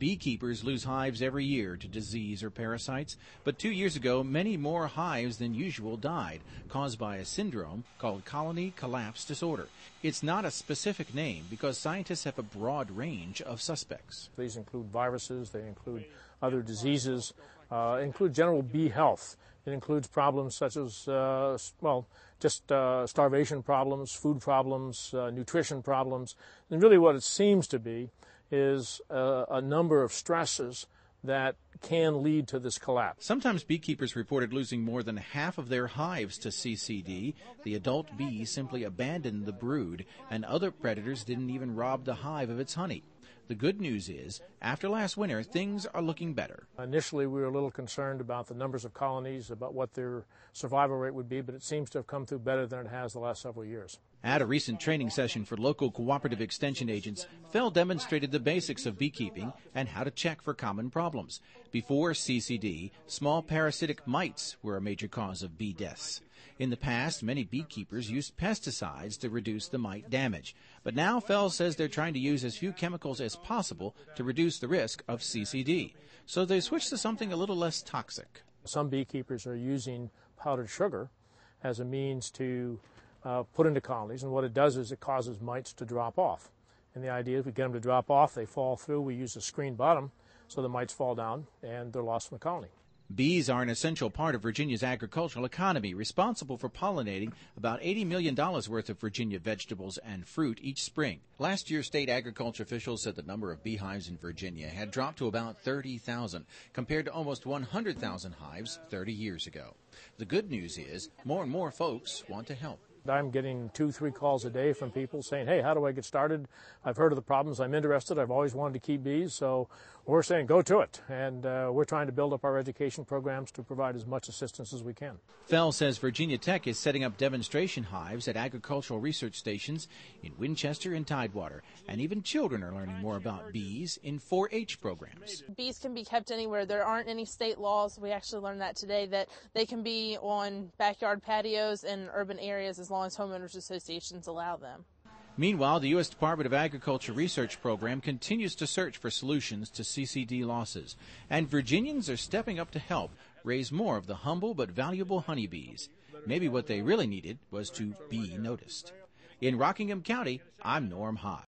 Beekeepers lose hives every year to disease or parasites, but 2 years ago, many more hives than usual died, caused by a syndrome called colony collapse disorder. It's not a specific name because scientists have a broad range of suspects. These include viruses, they include other diseases, include general bee health. It includes problems such as, starvation problems, food problems, nutrition problems. And really what it seems to be is a number of stresses that can lead to this collapse. Sometimes beekeepers reported losing more than half of their hives to CCD. The adult bees simply abandoned the brood, and other predators didn't even rob the hive of its honey. The good news is, after last winter, things are looking better. Initially, we were a little concerned about the numbers of colonies, about what their survival rate would be, but it seems to have come through better than it has the last several years. At a recent training session for local cooperative extension agents, Fell demonstrated the basics of beekeeping and how to check for common problems. Before CCD, small parasitic mites were a major cause of bee deaths. In the past, many beekeepers used pesticides to reduce the mite damage. But now Fell says they're trying to use as few chemicals as possible to reduce the risk of CCD. So they switched to something a little less toxic. Some beekeepers are using powdered sugar as a means to put into colonies, and what it does is it causes mites to drop off. And the idea is we get them to drop off, they fall through, we use a screen bottom so the mites fall down and they're lost from the colony. Bees are an essential part of Virginia's agricultural economy, responsible for pollinating about $80 million worth of Virginia vegetables and fruit each spring. Last year, state agriculture officials said the number of beehives in Virginia had dropped to about 30,000, compared to almost 100,000 hives 30 years ago. The good news is more and more folks want to help. I'm getting 2-3 calls a day from people saying, hey, how do I get started? I've heard of the problems. I'm interested. I've always wanted to keep bees. So we're saying go to it. And we're trying to build up our education programs to provide as much assistance as we can. Fell says Virginia Tech is setting up demonstration hives at agricultural research stations in Winchester and Tidewater. And even children are learning more about bees in 4-H programs. Bees can be kept anywhere. There aren't any state laws. We actually learned that today, that they can be on backyard patios in urban areas as long as homeowners associations allow them. Meanwhile, the U.S. Department of Agriculture Research Program continues to search for solutions to CCD losses, and Virginians are stepping up to help raise more of the humble but valuable honeybees. Maybe what they really needed was to be noticed. In Rockingham County, I'm Norm Hodge.